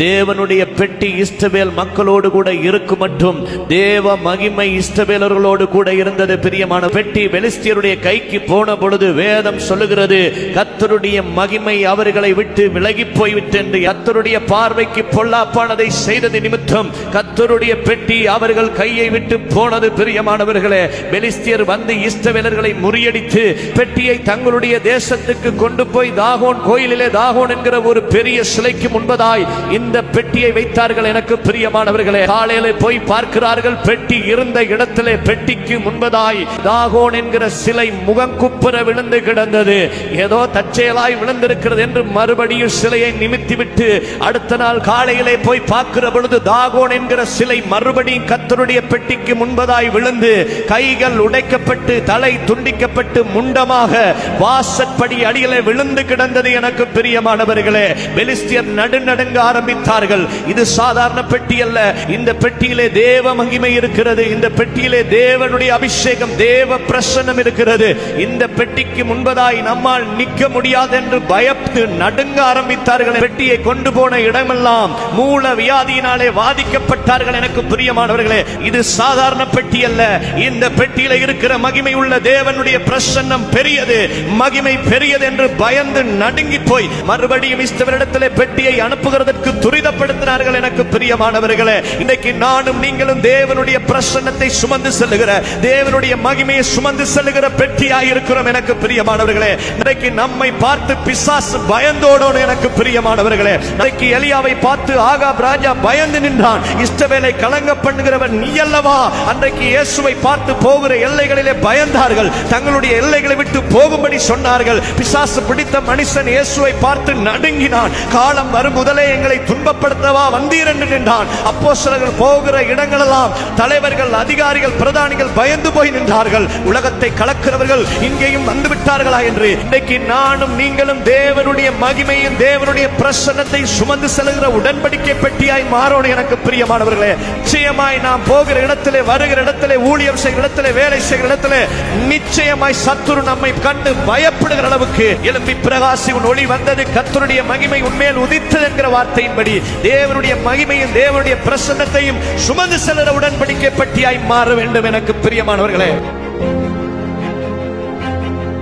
தேவனுடைய பெட்டி இஸ்ரவேல் மக்களோடு கூட இருக்கும் மற்றும் தேவ மகிமை இஸ்ரவேலர்களோடு கூட இருந்தது. பிரியமான பெட்டி பெலிஸ்தியருடைய கைக்கு போன பொழுது வேதம் சொல்லுகிறது, கர்த்தருடைய மகிமை அவர்களை விட்டு விலகி போய்விட்டு என்று. கர்த்தருடைய பார்வைக்கு பொல்லாப்பானதை செய்தது நிமித்தம் கர்த்தருடைய பெட்டி அவர்கள் கையை விட்டு போனது. பிரியமானவர்களே, பெலிஸ்தியர் வந்து இஸ்ரவேலர்களை முறியடித்து பெட்டியை தங்களுடைய தேசத்துக்கு கொண்டு போய் தாகோன் கோயிலிலே தாகோன் என்கிற ஒரு பெரிய சிலைக்கு முன்பதாய் இந்த பெட்டியை வைத்தார்கள். எனக்கு பிரியமானவர்களே, காலையில போய் பார்க்கிறார்கள், பெட்டி இருந்த இடத்திலே பெட்டிக்கு முன்பதாய் தாகோன் என்கிற சிலை முகங்குப்புற விழுந்து கிடந்தது. ஏதோ தற்செயலாய் விழுந்திருக்கிறது என்று மறுபடியும் சிலையை நிமித்திவிட்டு அடுத்த நாள் காலையிலே போய் பார்க்கிற பொழுது தாகோன் என்கிற சிலை மறுபடியும் கர்த்தருடைய பெட்டிக்கு முன்பதாய் விழுந்து கைகள் உடைக்கப்பட்டு தலை துண்டிக்கப்பட்டு முண்டமாக வாசற்படி அடியிலே விழுந்து கிடந்தது. எனக்கு பிரியமானவர்களே, பெலிஸ்தியர் நடுநடுங்க ஆரம்பித்தார்கள். இது சாதாரண பெட்டி அல்ல, இந்த பெட்டியிலே தேவ மகிமை இருக்கிறது, இந்த பெட்டியிலே தேவனுடைய அபிஷேகம், தேவ பிரசன்னம் இருக்கிறது. இந்த பெட்டிக்கு முன்பதாய் நம்மால் நிற்க முடியாது என்று பயந்து நடுங்க ஆரம்பித்தார்கள். பெட்டியை கொண்டு போன இடமெல்லாம் மூல வியாதியினாலே வாதிக்கப்பட்டார்கள். எனக்கு பிரியமானவர்களே, இது சாதாரண பெட்டி அல்ல, இந்த பெட்டியில இருக்கிற மகிமை உள்ள தேவனுடைய பிரசன்னம் பெரியது, மகிமை பெரியது என்று பயந்து நடுங்கி போய் மறுபடியும் இஸ்ரவேலிடத்திலே பெட்டியை அனுப்புகிறதற்கு துரிதப்படுத்தினார்கள். எனக்கு பிரியமானவர்களே, இன்றைக்கு நானும் நீங்களும் தேவனுடைய பிரசன்னத்தை சுமந்து செல்லுகிற, தேவனுடைய மகிமையை சுமந்து செல்லுகிற பெட்டியாய் இருக்கிறோம். எனக்கு பிரியமானவர்களே, இன்றைக்கு நம்மை பார்த்து பிசாசு பயந்தோடோடு. எனக்கு பிரியமானவர்களே, இன்றைக்கு எலியாவை பார்த்து ஆகாப் ராஜா பயந்து நின்றான். இஸ்ரவேலை கலங்க பண்ணுகிறவன் நீ அல்லவா? அன்றைக்கு இயேசுவை பார்த்து போகிற எல்லைகளிலே பயந்தார்கள், தங்களுடைய எல்லைகளை விட்டு போகும்படி சொன்னார்கள். பிசாசு பிடித்த மனுஷன் இயேசுவை பார்த்து நடுங்கினான். காலம் வரும் முதலே எங்களை துன்பப்படுத்தவா வந்தீர் என்று நின்றான். அப்போஸ்தலர்கள் போகிற இடங்களெல்லாம் தலைவர்கள், அதிகாரிகள், பிரதானிகள் பயந்து போய் நின்றார்கள். உலகத்தை கலக்கிறவர்கள் இங்கேயும் வந்து விட்டார்களா என்று. இன்றைக்கு நானும் நீங்களும் தேவனுடைய மகிமையும் தேவனுடைய பிரசன்னத்தை சுமந்து செல்கிற உடன்படிக்கை பெட்டியாய் மாறோம். எனக்கு பிரியமானவர்களே, நிச்சயமாய் நாம் போகிற இடத்திலே, வருகிற இடத்திலே, ஊழியம் செய்கிற இடத்திலே, வேலை செய்கிற இடத்திலே நிச்சயமாய் சத்துரு நம்மை கண்டு பயப்படுகிற அளவுக்கு எழும்பி பிரகாசி உன் ஒளி வந்தது, கர்த்தருடைய மகிமை உன்மேல் உதித்தது என்கிற வார்த்தையின்படி தேவனுடைய மகிமையும் தேவனுடைய பிரசன்னத்தையும் சுமந்து செல்கிற உடன்படிக்கை பெட்டியாய் மாற வேண்டும். எனக்கு பிரியமானவர்களே,